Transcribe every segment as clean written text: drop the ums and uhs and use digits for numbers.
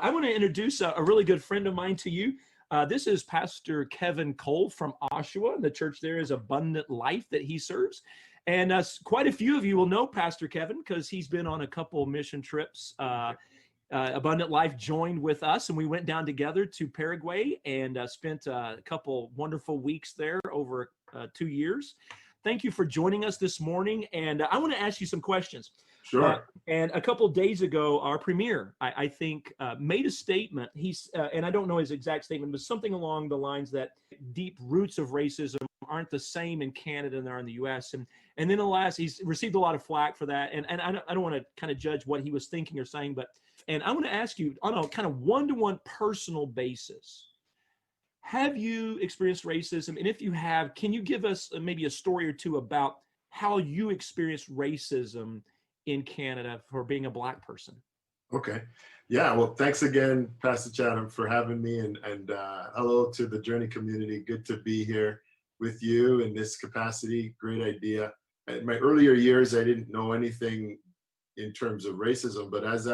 I want to introduce a really good friend of mine to you. This is Pastor Kevin Cole from Oshawa. The church there is Abundant Life that he serves. And quite a few of you will know Pastor Kevin because he's been on a couple mission trips. Abundant Life joined with us, and we went down together to Paraguay and spent a couple wonderful weeks there over 2 years. Thank you for joining us this morning, and I want to ask you some questions. Sure. And a couple of days ago, our premier, I think, made a statement. And I don't know his exact statement, but something along the lines that deep roots of racism aren't the same in Canada than they are in the U.S. And then alas, he's received a lot of flack for that. And I don't want to kind of judge what he was thinking or saying, and I want to ask you on a kind of one-to-one personal basis, have you experienced racism? And if you have, can you give us maybe a story or two about how you experienced racism in Canada for being a Black person? Okay. Yeah. Well, thanks again, Pastor Chatham, for having me, and hello to the Journey community. Good to be here with you in this capacity. Great idea. In my earlier years, I didn't know anything in terms of racism, but as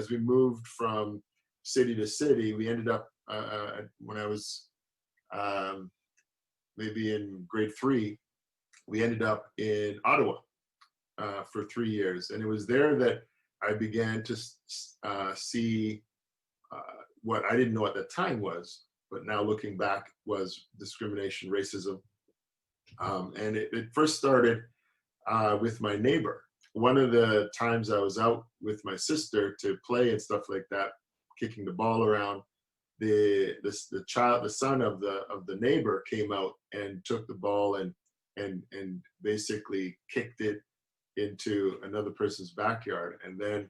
we moved from city to city, we ended up when I was maybe in grade 3, we ended up in Ottawa for 3 years. And it was there that I began to see what I didn't know at the time was, but now looking back, was discrimination, racism. And it first started with my neighbor. One of the times I was out with my sister to play and stuff like that, kicking the ball around, the son of the neighbor came out and took the ball and basically kicked it into another person's backyard. And then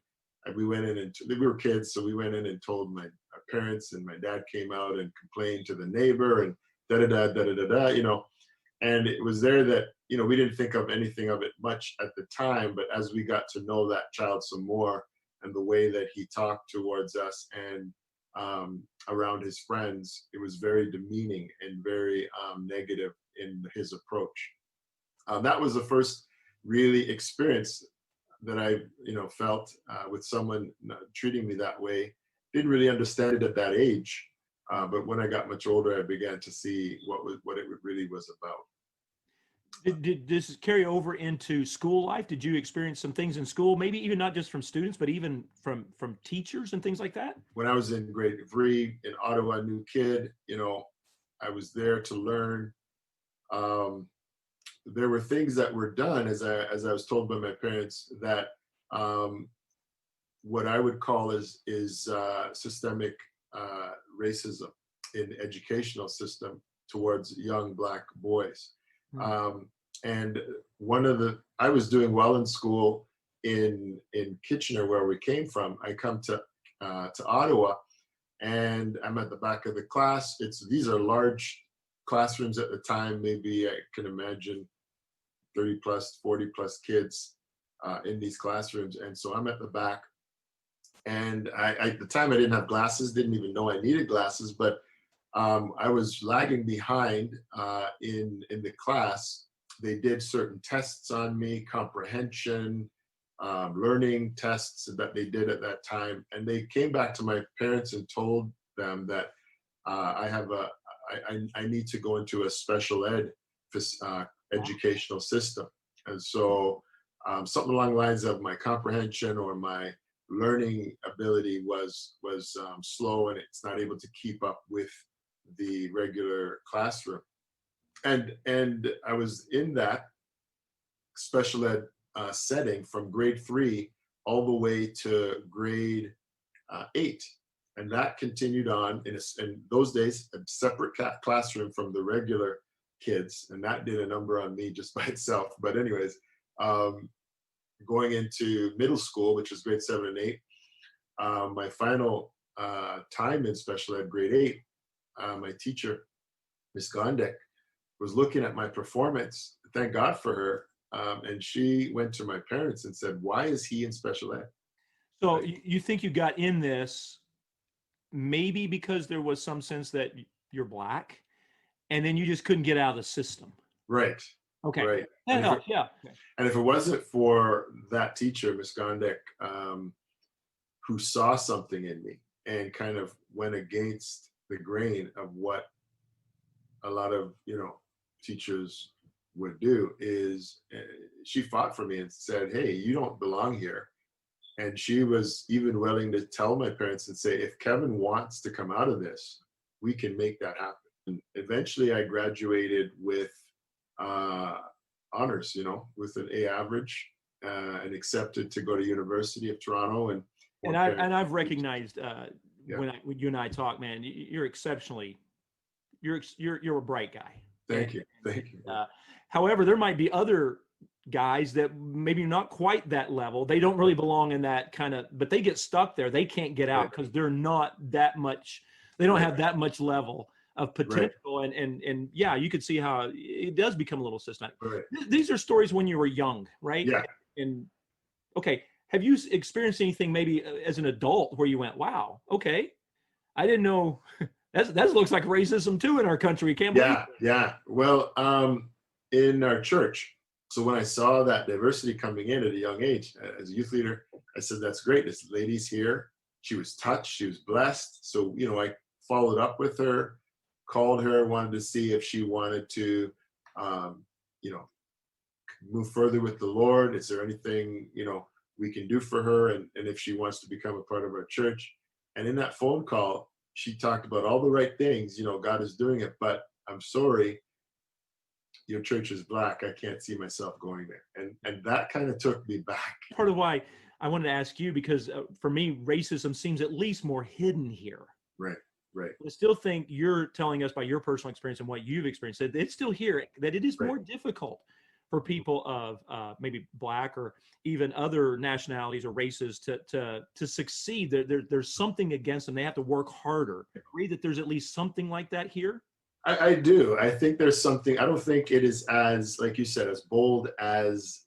we went in, and we were kids, so we went in and told my parents, and my dad came out and complained to the neighbor, and da-da-da. And it was there that, we didn't think of anything of it much at the time, but as we got to know that child some more, and the way that he talked towards us and around his friends, it was very demeaning and very negative in his approach. That was the first really experience that I, felt with someone treating me that way. Didn't really understand it at that age, but when I got much older, I began to see what it really was about. Did this carry over into school life? Did you experience some things in school, maybe even not just from students, but even from teachers and things like that? When I was in grade 3 in Ottawa, new kid, I was there to learn. There were things that were done, as I was told by my parents, that what I would call is systemic racism in educational system towards young Black boys. And I was doing well in school in Kitchener, where we came from. I come to Ottawa, and I'm at the back of the class. These are large classrooms at the time. Maybe I can imagine 30 plus, 40 plus kids in these classrooms. And so I'm at the back, and at the time I didn't have glasses, didn't even know I needed glasses, but I was lagging behind in the class. They did certain tests on me, comprehension, learning tests that they did at that time. And they came back to my parents and told them that I need to go into a special ed educational system. And so something along the lines of my comprehension or my learning ability was slow, and it's not able to keep up with the regular classroom. And I was in that special ed setting from grade 3 all the way to grade 8. And that continued on in those days, a separate classroom from the regular kids. And that did a number on me just by itself. But anyways, going into middle school, which was grade 7 and 8, my final time in special ed, grade 8, my teacher, Miss Gondek, was looking at my performance. Thank God for her. And she went to my parents and said, "Why is he in special ed?" So you think you got in this maybe because there was some sense that you're Black, and then you just couldn't get out of the system. Right. Okay. Right. And if it wasn't for that teacher, Miss Gondek, who saw something in me and kind of went against the grain of what a lot of, teachers would do, is she fought for me and said, hey, you don't belong here. And she was even willing to tell my parents and say, if Kevin wants to come out of this, we can make that happen. And eventually I graduated with honors, with an A average, and accepted to go to University of Toronto. And I've recognized when you and I talk, man, you're exceptionally, you're a bright guy. Thank you. However, there might be other guys that maybe not quite that level. They don't really belong in that kind of, but they get stuck there. They can't get out because they're not that much. They don't have that much level of potential. Right. And yeah, you could see how it does become a little systematic. Right. These are stories when you were young, right? Yeah. And okay, have you experienced anything maybe as an adult where you went, wow, okay, I didn't know that looks like racism too in our country. Can't believe it. Yeah. Well, in our church. So when I saw that diversity coming in at a young age as a youth leader, I said, that's great. This lady's here. She was touched. She was blessed. So, I followed up with her, called her, wanted to see if she wanted to, move further with the Lord. Is there anything, we can do for her? And if she wants to become a part of our church. And in that phone call, she talked about all the right things, God is doing it, but I'm sorry, your church is Black. I can't see myself going there. And that kind of took me back. Part of why I wanted to ask you, because for me, racism seems at least more hidden here. Right. I still think you're telling us by your personal experience and what you've experienced that it's still here, that it is more difficult for people of maybe Black or even other nationalities or races to succeed. There's something against them. They have to work harder. Agree that there's at least something like that here? I do. I think there's something. I don't think it is as, like you said, as bold as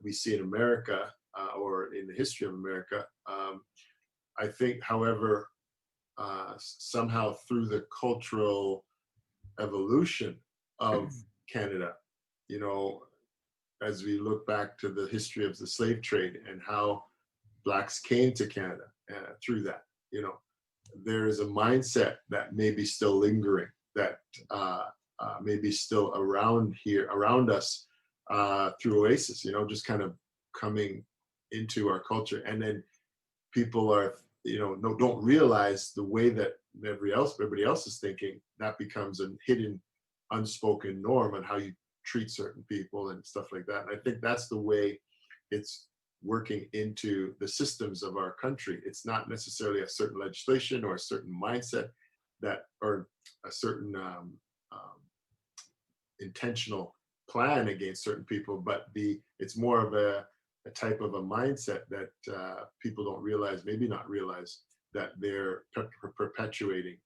we see in America or in the history of America. I think, however, somehow through the cultural evolution of Canada, as we look back to the history of the slave trade and how Blacks came to Canada through that, there is a mindset that may be still lingering, that may be still around us through Oasis, just kind of coming into our culture. And then people are, don't realize the way that everybody else is thinking. That becomes a hidden, unspoken norm on how you treat certain people and stuff like that. And I think that's the way it's working into the systems of our country. It's not necessarily a certain legislation or a certain mindset or a certain intentional plan against certain people, but it's more of a type of a mindset that people don't realize, maybe not realize, that they're perpetuating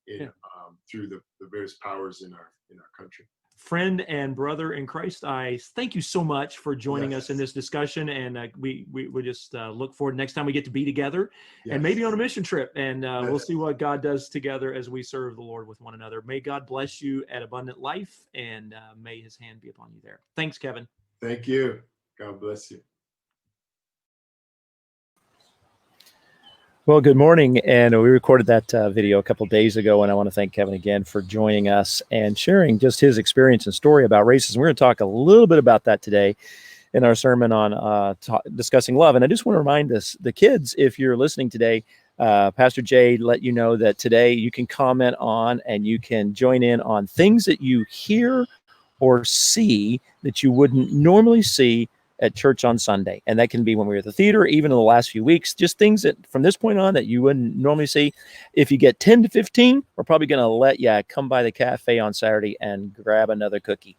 through the various powers in our country. Friend and brother in Christ, I thank you so much for joining us in this discussion, and we just look forward next time we get to be together, and maybe on a mission trip, and we'll see what God does together as we serve the Lord with one another. May God bless you at Abundant Life, and may His hand be upon you there. Thanks, Kevin. Thank you. God bless you. Well, good morning, and we recorded that video a couple of days ago, and I want to thank Kevin again for joining us and sharing just his experience and story about racism. We're going to talk a little bit about that today in our sermon on discussing love. And I just want to remind us, the kids, if you're listening today, Pastor Jay let you know that today you can comment on and you can join in on things that you hear or see that you wouldn't normally see at church on Sunday. And that can be when we were at the theater, even in the last few weeks, just things that from this point on that you wouldn't normally see. If you get 10 to 15, we're probably going to let you come by the cafe on Saturday and grab another cookie.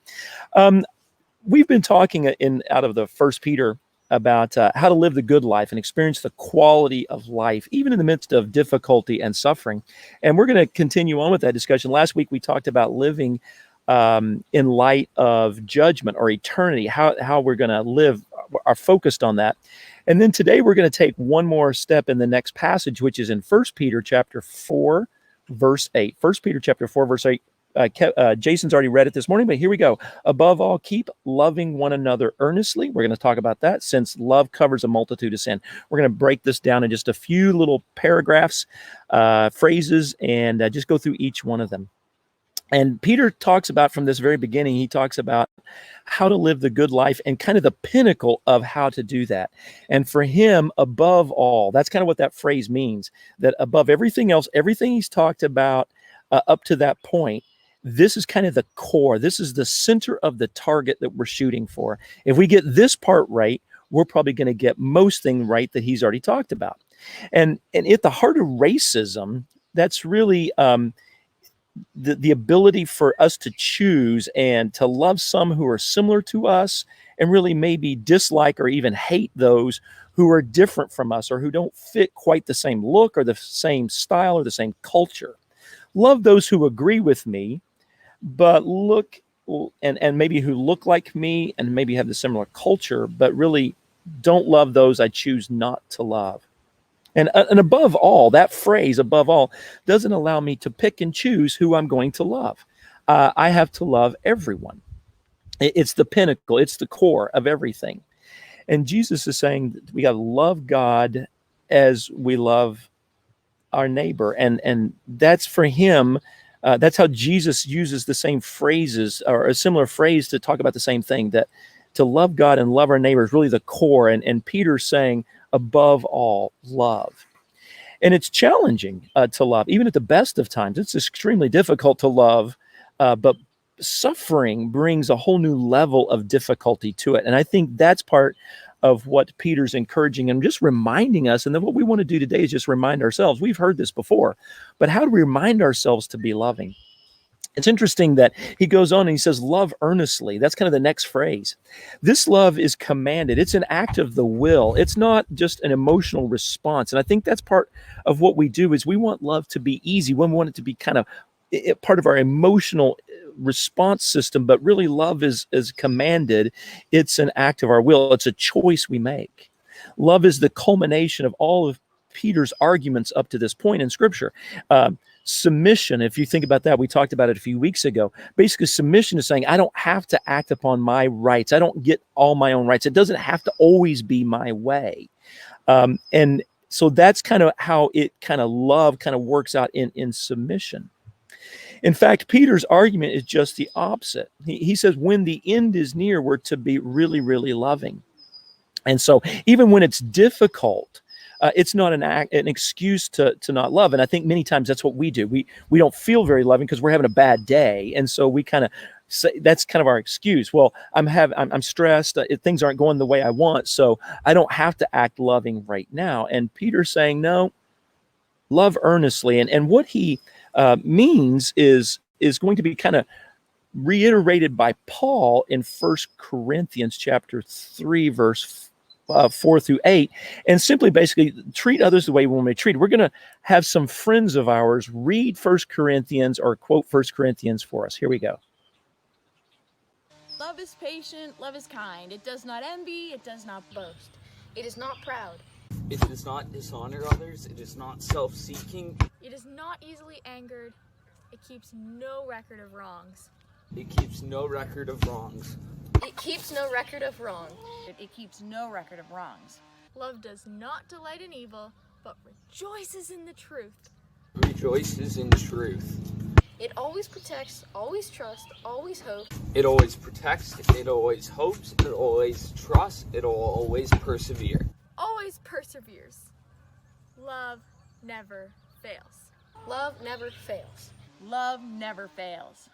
We've been talking out of the First Peter about how to live the good life and experience the quality of life, even in the midst of difficulty and suffering. And we're going to continue on with that discussion. Last week, we talked about living in light of judgment or eternity, how we're going to live, are focused on that. And then today we're going to take one more step in the next passage, which is in 1 Peter chapter 4, verse 8. 1 Peter chapter 4, verse 8 Jason's already read it this morning, but here we go. Above all, keep loving one another earnestly. We're going to talk about that, since love covers a multitude of sin. We're going to break this down in just a few little paragraphs, phrases, and just go through each one of them. And Peter talks about, from this very beginning, he talks about how to live the good life and kind of the pinnacle of how to do that. And for him, above all, that's kind of what that phrase means, that above everything else, everything he's talked about up to that point, this is kind of the core. This is the center of the target that we're shooting for. If we get this part right, we're probably going to get most things right that he's already talked about. And at the heart of racism, that's really the ability for us to choose and to love some who are similar to us, and really maybe dislike or even hate those who are different from us or who don't fit quite the same look or the same style or the same culture. Love those who agree with me, but look and maybe who look like me and maybe have the similar culture, but really don't love those I choose not to love. And above all, that phrase, above all, doesn't allow me to pick and choose who I'm going to love. I have to love everyone. It's the pinnacle. It's the core of everything. And Jesus is saying that we got to love God as we love our neighbor. And that's for him. That's how Jesus uses the same phrases, or a similar phrase, to talk about the same thing, that to love God and love our neighbor is really the core. And Peter's saying, above all, love. And it's challenging to love, even at the best of times. It's extremely difficult to love, but suffering brings a whole new level of difficulty to it. And I think that's part of what Peter's encouraging and just reminding us. And then what we want to do today is just remind ourselves. We've heard this before, but how do we remind ourselves to be loving? It's interesting that he goes on and he says, love earnestly. That's kind of the next phrase. This love is commanded. It's an act of the will. It's not just an emotional response. And I think that's part of what we do, is we want love to be easy. We want it to be kind of part of our emotional response system, but really love is commanded. It's an act of our will. It's a choice we make. Love is the culmination of all of Peter's arguments up to this point in Scripture. Submission, if you think about that, we talked about it a few weeks ago. Basically, submission is saying, I don't have to act upon my rights. I don't get all my own rights. It doesn't have to always be my way. And so that's kind of how it kind of love kind of works out in submission. In fact, Peter's argument is just the opposite. He says, when the end is near, we're to be really, really loving. And so even when it's difficult, it's not an excuse to not love. And I think many times that's what we do. We don't feel very loving because we're having a bad day. And so we kind of say, that's kind of our excuse. Well, I'm stressed. Things aren't going the way I want. So I don't have to act loving right now. And Peter's saying, no, love earnestly. And what he means is going to be kind of reiterated by Paul in 1 Corinthians chapter 3, verse 4 through 8, and simply basically treat others the way we want to be treated. We're going to have some friends of ours read 1 Corinthians or quote 1 Corinthians for us. Here we go. Love is patient, love is kind. It does not envy, it does not boast. It is not proud. It does not dishonor others. It is not self-seeking. It is not easily angered. It keeps no record of wrongs. It keeps no record of wrongs. It keeps no record of wrong. It keeps no record of wrongs. Love does not delight in evil, but rejoices in the truth. Rejoices in truth. It always protects, always trusts, always hopes. It always protects, it always hopes, it always trusts, it will always persevere. Always perseveres. Love never fails. Love never fails. Love never fails.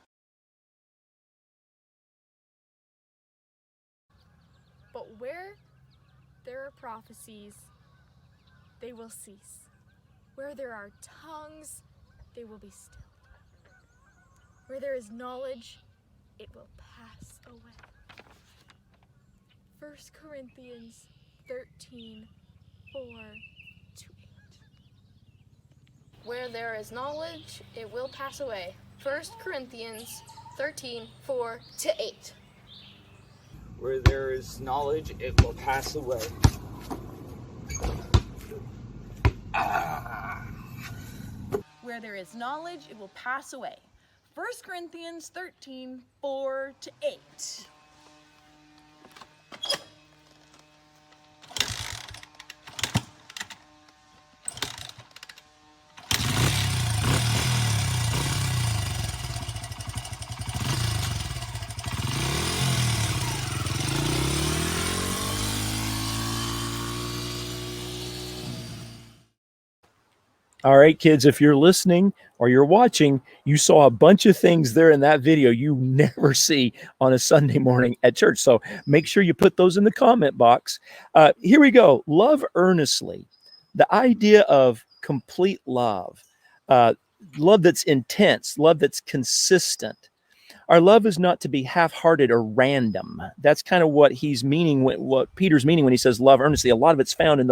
But where there are prophecies, they will cease. Where there are tongues, they will be stilled. Where there is knowledge, it will pass away. 1 Corinthians 13, 4 to 8. Where there is knowledge, it will pass away. 1 Corinthians 13, 4 to 8. Where there is knowledge, it will pass away. Where there is knowledge, it will pass away. 1 Corinthians 13, 4-8. All right, kids, if you're listening or you're watching, you saw a bunch of things there in that video you never see on a Sunday morning at church. So make sure you put those in the comment box. Here we go. Love earnestly. The idea of complete love, love that's intense, love that's consistent. Our love is not to be half-hearted or random. That's kind of what he's meaning, what Peter's meaning when he says love earnestly. A lot of it's found in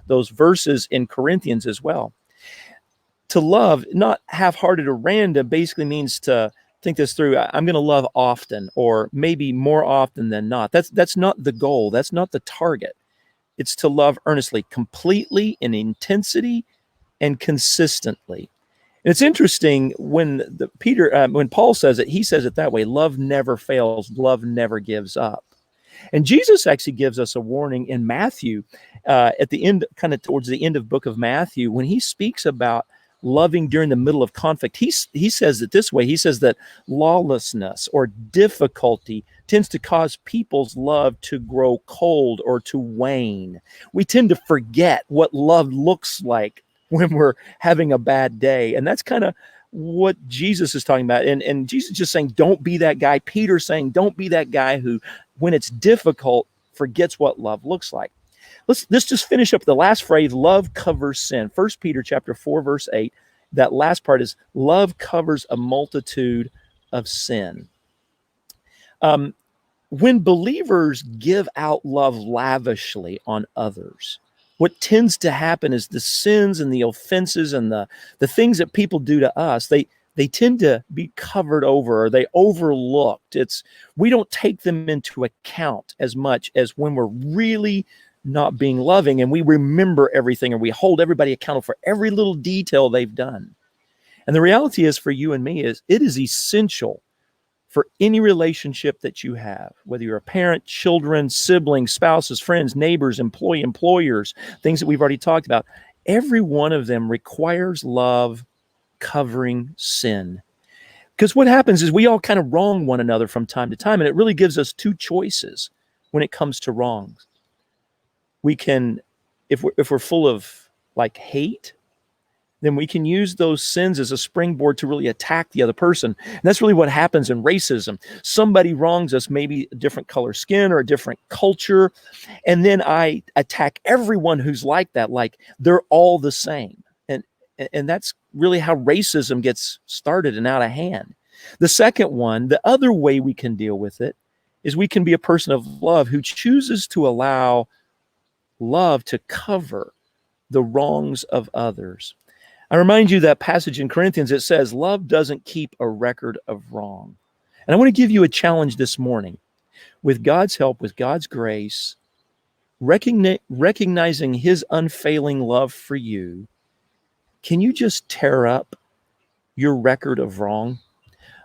those verses in Corinthians as well. To love, not half-hearted or random, basically means to think this through. I'm going to love often, or maybe more often than not. That's not the goal. That's not the target. It's to love earnestly, completely, in intensity, and consistently. And it's interesting when when Paul says it, he says it that way: love never fails, love never gives up. And Jesus actually gives us a warning in Matthew, at the end, kind of towards the end of book of Matthew, when he speaks about loving during the middle of conflict. He says it this way. He says that lawlessness or difficulty tends to cause people's love to grow cold or to wane. We tend to forget what love looks like when we're having a bad day. And that's kind of what Jesus is talking about. And Jesus is just saying, don't be that guy. Peter's saying, don't be that guy who, when it's difficult, forgets what love looks like. Let's just finish up the last phrase, love covers sin. 1 Peter chapter 4, verse 8. That last part is love covers a multitude of sin. When believers give out love lavishly on others, what tends to happen is the sins and the offenses and the things that people do to us, they tend to be covered over, or they overlooked. We don't take them into account as much as when we're really not being loving, and we remember everything, or we hold everybody accountable for every little detail they've done. And the reality is, for you and me, it is essential for any relationship that you have, whether you're a parent, children, siblings, spouses, friends, neighbors, employers, things that we've already talked about. Every one of them requires love covering sin. Because what happens is we all kind of wrong one another from time to time, and it really gives us two choices when it comes to wrongs. We can, if we're full of like hate, then we can use those sins as a springboard to really attack the other person. And that's really what happens in racism. Somebody wrongs us, maybe a different color skin or a different culture, and then I attack everyone who's like that, like they're all the same. And that's really how racism gets started and out of hand. The second one, the other way we can deal with it, is we can be a person of love who chooses to allow love to cover the wrongs of others. I remind you that passage in Corinthians, it says, love doesn't keep a record of wrong. And I want to give you a challenge this morning. With God's help, with God's grace, recognizing his unfailing love for you, can you just tear up your record of wrong?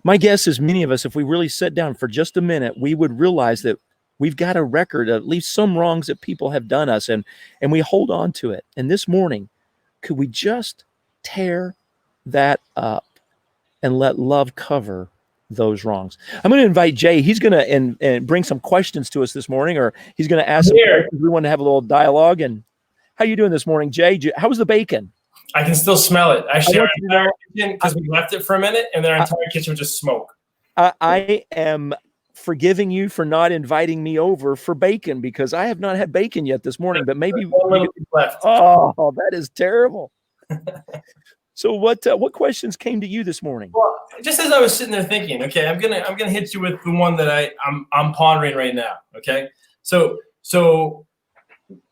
My guess is many of us, if we really sat down for just a minute, we would realize that we've got a record, at least some wrongs that people have done us, and we hold on to it. And this morning, could we just tear that up and let love cover those wrongs? I'm going to invite Jay. He's going to and bring some questions to us this morning, or he's going to ask some questions. We want to have a little dialogue. And how you doing this morning, Jay? How was the bacon? I can still smell it. Actually, our entire kitchen, because we left it for a minute, and then our entire kitchen was just smoke. I am forgiving you for not inviting me over for bacon, because I have not had bacon yet this morning, but maybe left. Oh, that is terrible. So what questions came to you this morning? Well, just as I was sitting there thinking, okay, I'm gonna hit you with the one that I'm pondering right now. Okay, so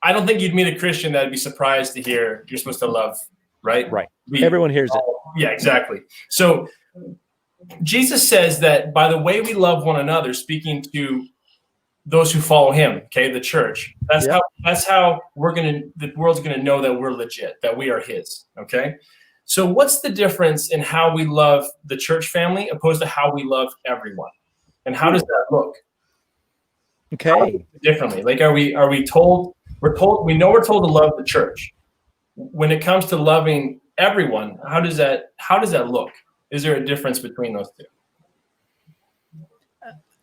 I don't think you'd meet a Christian that'd be surprised to hear you're supposed to love, right? Right. Everyone hears it. Yeah, exactly. So Jesus says that by the way we love one another, speaking to those who follow him, okay, the church, that's how the world's gonna know that we're legit, that we are his. Okay. So what's the difference in how we love the church family opposed to how we love everyone? And how does that look? Okay. Differently. Like, are we told, we know we're told to love the church. When it comes to loving everyone, how does that look? Is there a difference between those two?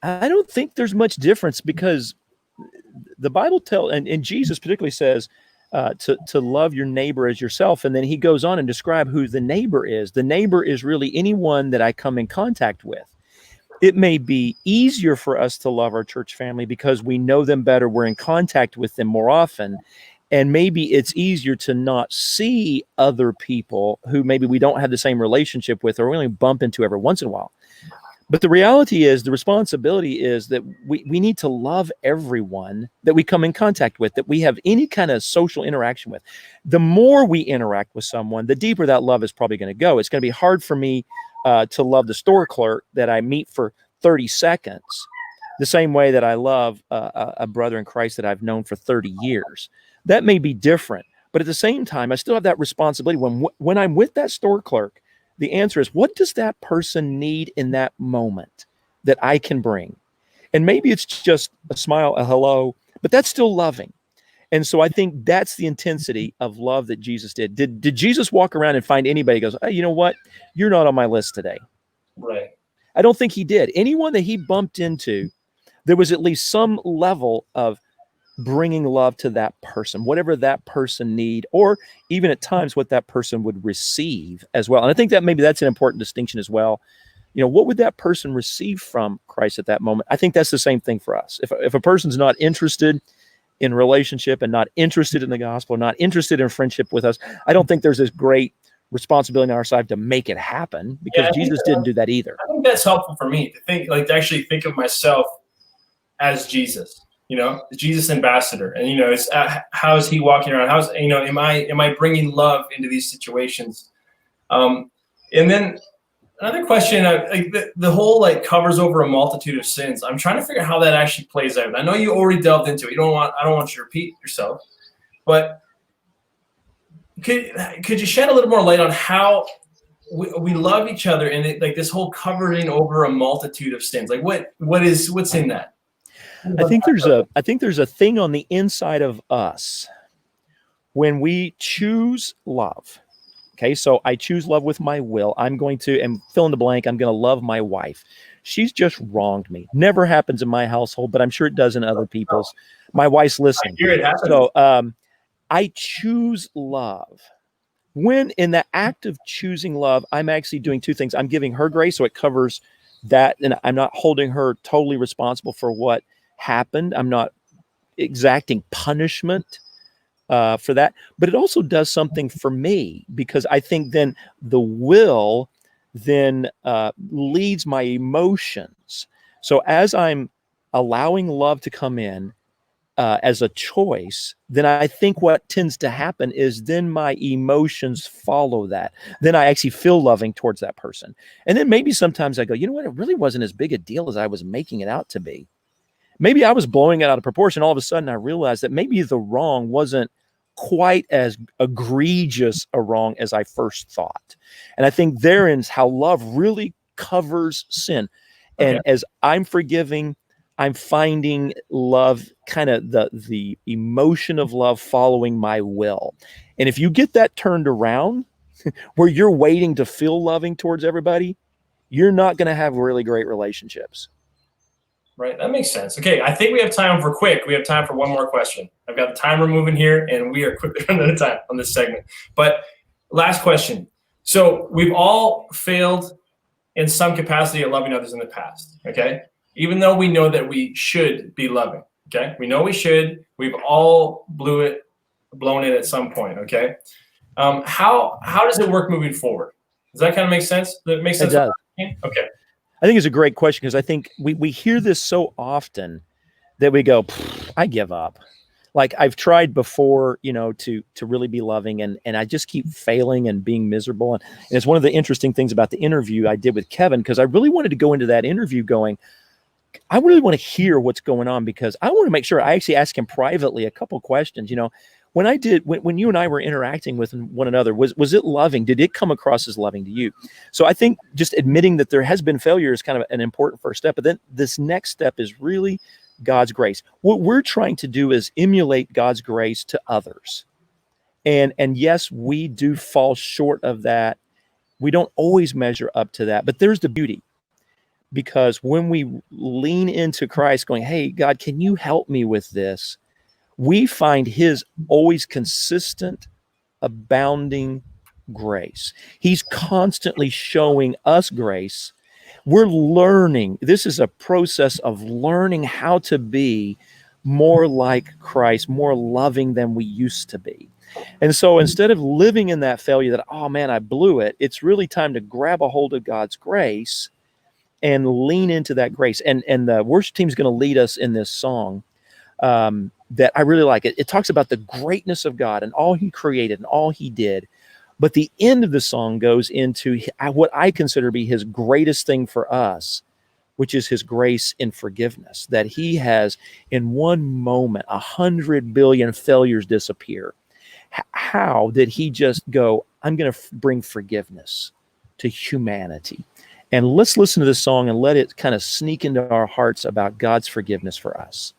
I don't think there's much difference, because the Bible and Jesus particularly says to love your neighbor as yourself. And then he goes on and describe who the neighbor is. The neighbor is really anyone that I come in contact with. It may be easier for us to love our church family because we know them better. We're in contact with them more often. And maybe it's easier to not see other people who maybe we don't have the same relationship with, or we only bump into every once in a while. But the reality is, the responsibility is that we need to love everyone that we come in contact with, that we have any kind of social interaction with. The more we interact with someone, the deeper that love is probably going to go. It's going to be hard for me to love the store clerk that I meet for 30 seconds, the same way that I love a brother in Christ that I've known for 30 years. That may be different, but at the same time, I still have that responsibility. When I'm with that store clerk, the answer is, what does that person need in that moment that I can bring? And maybe it's just a smile, a hello, but that's still loving. And so I think that's the intensity of love that Jesus did. Did Jesus walk around and find anybody who goes, hey, you know what? You're not on my list today. Right. I don't think he did. Anyone that he bumped into, there was at least some level of bringing love to that person, whatever that person need, or even at times what that person would receive as well. And I think that maybe that's an important distinction as well. You know, what would that person receive from Christ at that moment? I think that's the same thing for us. If a person's not interested in relationship and not interested in the gospel, not interested in friendship with us, I don't think there's this great responsibility on our side to make it happen, because Jesus didn't do that either. I think that's helpful for me to think, like, to actually think of myself as Jesus. You know, the Jesus ambassador, and it's how is he walking around? How's am I bringing love into these situations? And then another question, like the whole covers over a multitude of sins. I'm trying to figure out how that actually plays out. I know you already delved into it. I don't want you to repeat yourself, but could you shed a little more light on how we love each other, and this whole covering over a multitude of sins? Like what's in that? I think there's a thing on the inside of us when we choose love. Okay, so I choose love with my will. I'm going to, and fill in the blank, I'm going to love my wife. She's just wronged me. Never happens in my household, but I'm sure it does in other people's. My wife's listening. I hear it happen. So I choose love. When in the act of choosing love, I'm actually doing two things. I'm giving her grace, so it covers that, and I'm not holding her totally responsible for what happened. I'm not exacting punishment for that, but it also does something for me, because I think then the will then leads my emotions. So as I'm allowing love to come in as a choice, then I think what tends to happen is then my emotions follow that. Then I actually feel loving towards that person. And then maybe sometimes I go, you know what, it really wasn't as big a deal as I was making it out to be. Maybe I was blowing it out of proportion. All of a sudden, I realized that maybe the wrong wasn't quite as egregious a wrong as I first thought. And I think therein is how love really covers sin. And as I'm forgiving, I'm finding love, kind of the emotion of love following my will. And if you get that turned around, where you're waiting to feel loving towards everybody, you're not going to have really great relationships. Right, that makes sense. Okay, I think we have time for one more question. I've got the timer moving here, and we are quickly running out of time on this segment. But last question. So we've all failed in some capacity at loving others in the past, okay? Even though we know that we should be loving, okay? We know we should. We've all blown it at some point, okay? How does it work moving forward? Does that kind of make sense? Does that make sense? It does. Okay. I think it's a great question, because I think we hear this so often that we go, I give up. Like, I've tried before, to really be loving, and I just keep failing and being miserable. And it's one of the interesting things about the interview I did with Kevin, because I really wanted to go into that interview going, I really want to hear what's going on, because I want to make sure I actually ask him privately a couple questions. when you and I were interacting with one another, was it loving? Did it come across as loving to you? So I think just admitting that there has been failure is kind of an important first step. But then this next step is really God's grace. What we're trying to do is emulate God's grace to others. And yes, we do fall short of that. We don't always measure up to that, but there's the beauty. Because when we lean into Christ going, hey, God, can you help me with this? We find his always consistent, abounding grace. He's constantly showing us grace. We're learning. This is a process of learning how to be more like Christ, more loving than we used to be. And so instead of living in that failure that, oh man, I blew it, it's really time to grab a hold of God's grace and lean into that grace. And the worship team is going to lead us in this song that I really like. It talks about the greatness of God and all he created and all he did. But the end of the song goes into what I consider to be his greatest thing for us, which is his grace in forgiveness, that he has in one moment, 100 billion failures disappear. How did he just go, I'm going to bring forgiveness to humanity? And let's listen to this song and let it kind of sneak into our hearts about God's forgiveness for us.